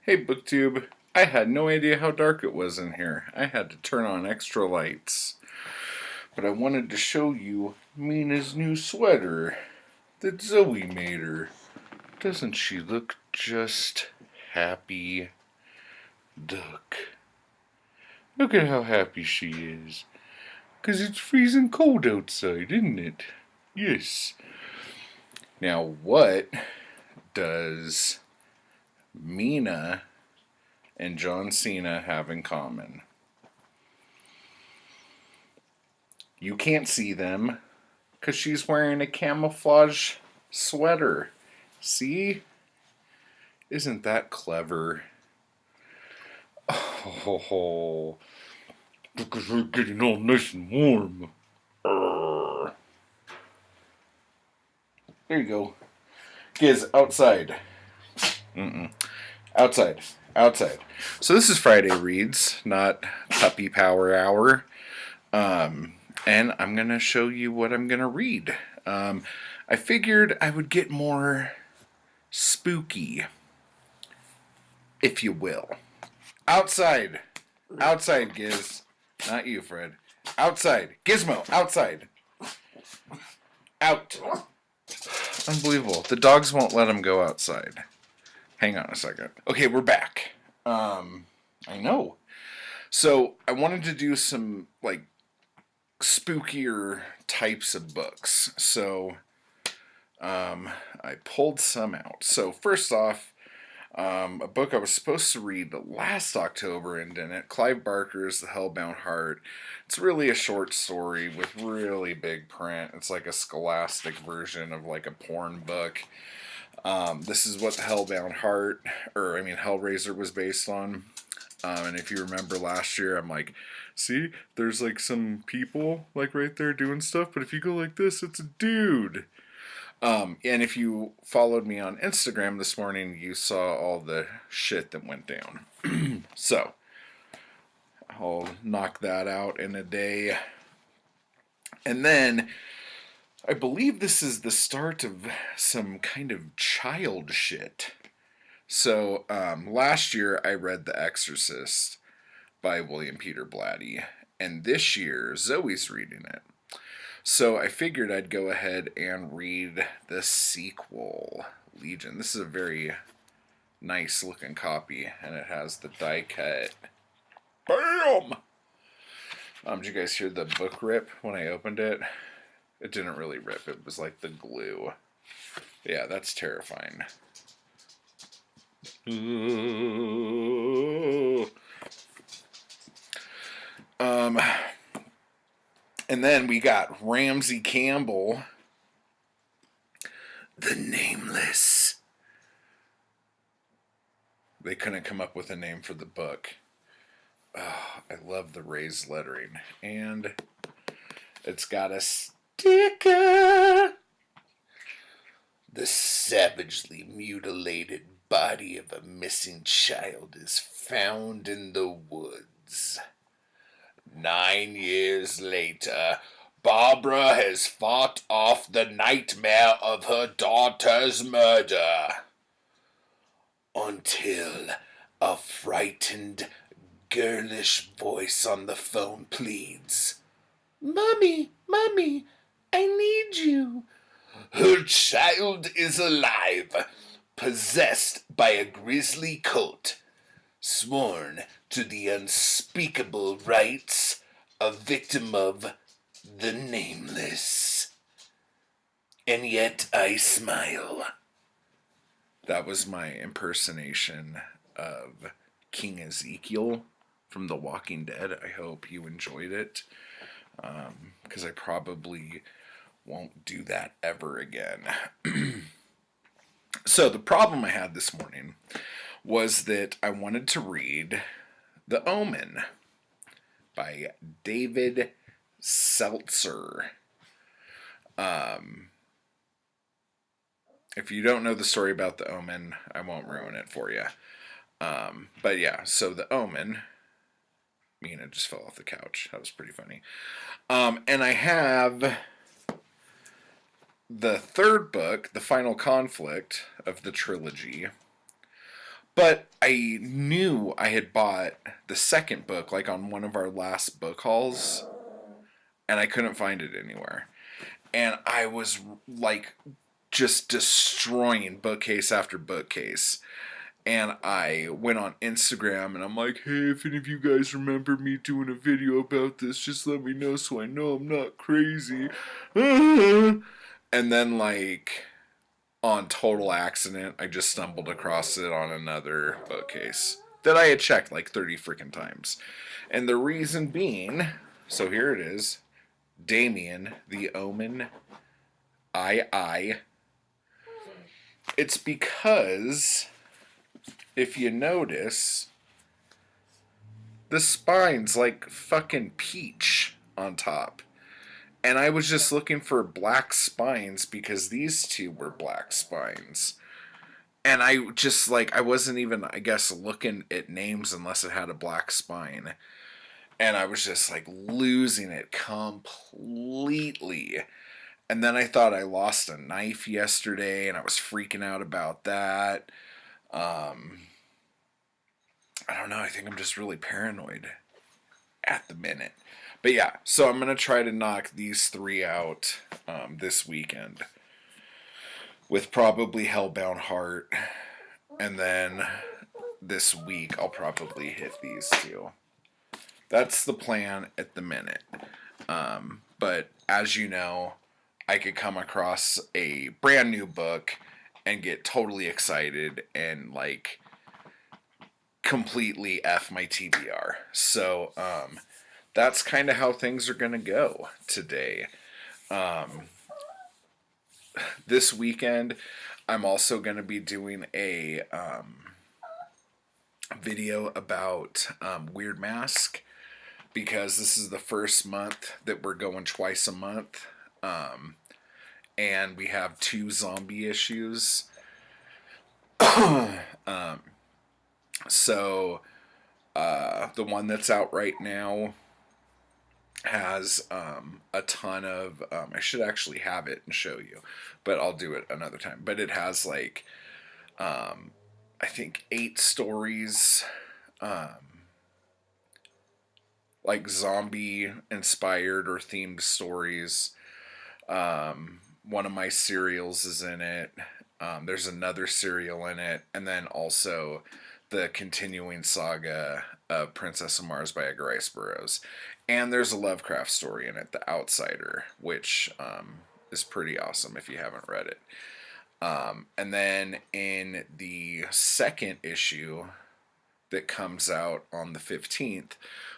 Hey, BookTube. I had no idea how dark it was in here. I had to turn on extra lights. But I wanted to show you Mina's new sweater that Zoe made her. Doesn't she look just happy? Look. Look at how happy she is. 'Cause it's freezing cold outside, isn't it? Yes. Now, what does Mina and John Cena have in common? You can't see them because she's wearing a camouflage sweater. See? Isn't that clever? Oh, because we're getting all nice and warm. Arrgh. There you go. Giz, outside. Outside. Outside. So this is Friday Reads, not Puppy Power Hour. And I'm going to show you what I'm going to read. I figured I would get more spooky, if you will. Outside. Outside, Giz. Not you, Fred. Outside. Gizmo, outside. Out. Unbelievable. The dogs won't let him go outside. Hang on a second. Okay, we're back. I know. So, I wanted to do some, spookier types of books. So, I pulled some out. So, first off, a book I was supposed to read last October and didn't. Clive Barker's The Hellbound Heart. It's really a short story with really big print. It's like a scholastic version of like a porn book. This is what The Hellbound Heart, Hellraiser was based on. And if you remember last year, I'm like, see, there's like some people like right there doing stuff, but if you go like this, it's a dude. And if you followed me on Instagram this morning, you saw all the shit that went down. So, I'll knock that out in a day. And then, I believe this is the start of some kind of child shit. So, last year I read The Exorcist by William Peter Blatty. And this year, Zoe's reading it. So I figured I'd go ahead and read the sequel, Legion. This is a very nice looking copy, and it has the die cut. BAM! Did you guys hear the book rip when I opened it? It didn't really rip, it was like the glue. Yeah, that's terrifying. And then we got Ramsey Campbell, The Nameless. They couldn't come up with a name for the book. Oh, I love the raised lettering. And it's got a sticker. The savagely mutilated body of a missing child is found in the woods. 9 years later, Barbara has fought off the nightmare of her daughter's murder. Until a frightened, girlish voice on the phone pleads, "Mommy, Mommy, I need you." Her child is alive, possessed by a grisly cult, sworn to the unspeakable rites, a victim of the Nameless. And yet I smile. That was my impersonation of King Ezekiel from The Walking Dead. I hope you enjoyed it, because I probably won't do that ever again. So the problem I had this morning was that I wanted to read The Omen by David Seltzer. If you don't know the story about The Omen, I won't ruin it for you. But yeah, so The Omen, Mina just fell off the couch. That was pretty funny. And I have the third book, The Final Conflict of the trilogy, But I knew I had bought the second book like on one of our last book hauls, and I couldn't find it anywhere. And I was like just destroying bookcase after bookcase. And I went on Instagram and I'm like, hey, if any of you guys remember me doing a video about this, just let me know so I know I'm not crazy. And then, like, on total accident, I just stumbled across it on another bookcase that I had checked like 30 freaking times. And the reason being, so here it is, Damien, the Omen, I. It's because, if you notice, the spine's like fucking peach on top. And I was just looking for black spines because these two were black spines. And I just like, I wasn't even, I guess, looking at names unless it had a black spine. And I was just like losing it completely. And then I thought I lost a knife yesterday and I was freaking out about that. I don't know. I think I'm just really paranoid at the minute. But yeah, so I'm going to try to knock these three out this weekend with probably Hellbound Heart. And then this week I'll probably hit these two. That's the plan at the minute. But as you know, I could come across a brand new book and get totally excited and like completely F my TBR. So that's kind of how things are going to go today. This weekend, I'm also going to be doing a video about Weird Mask because this is the first month that we're going twice a month. And we have 2 zombie issues. So the one that's out right now has a ton of I should actually have it and show you, but I'll do it another time. But it has like I think 8 stories, like zombie inspired or themed stories. One of my serials is in it. There's another serial in it, and then also the continuing saga of Princess of Mars by Edgar Rice Burroughs. And there's a Lovecraft story in it, The Outsider, which is pretty awesome if you haven't read it. And then in the second issue that comes out on the 15th,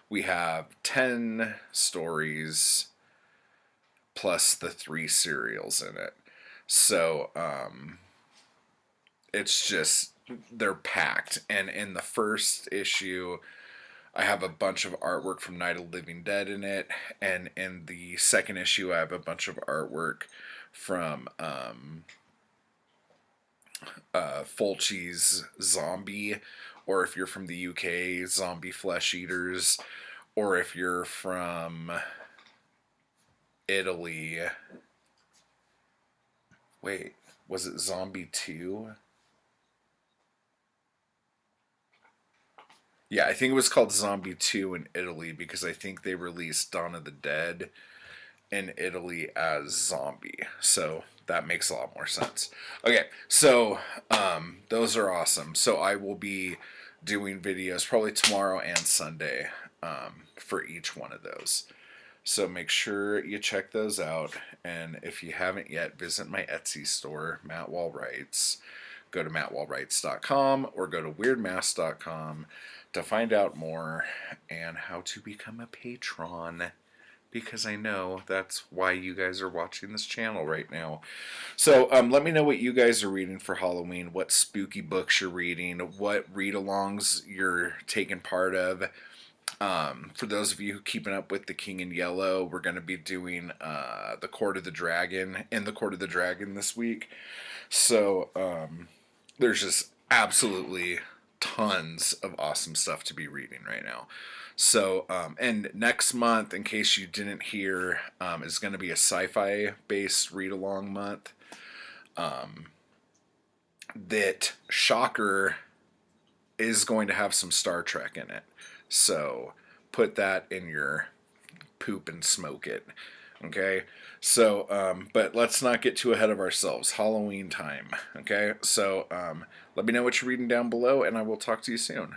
we have 10 stories plus the 3 serials in it. So it's just, they're packed. And in the first issue, I have a bunch of artwork from Night of the Living Dead in it. And in the second issue, I have a bunch of artwork from Fulci's Zombie, or if you're from the UK, Zombie Flesh Eaters, or if you're from Italy. Wait, was it Zombie 2? Yeah, I think it was called Zombie 2 in Italy because I think they released Dawn of the Dead in Italy as Zombie. So that makes a lot more sense. Okay, so those are awesome. So I will be doing videos probably tomorrow and Sunday for each one of those. So make sure you check those out. And if you haven't yet, visit my Etsy store, Matt Wall Writes. Go to mattwallwrites.com or go to weirdmask.com to find out more and how to become a patron, because I know that's why you guys are watching this channel right now. So let me know what you guys are reading for Halloween, what spooky books you're reading, what read-alongs you're taking part of. For those of you keeping up with The King in Yellow, we're going to be doing The Court of the Dragon and The Court of the Dragon this week. So there's just absolutely tons of awesome stuff to be reading right now. So, and next month, in case you didn't hear, is going to be a sci-fi based read-along month. That, shocker, is going to have some Star Trek in it. So put that in your poop and smoke it. Okay, so but let's not get too ahead of ourselves. Halloween time. Okay, so let me know what you're reading down below, and I will talk to you soon.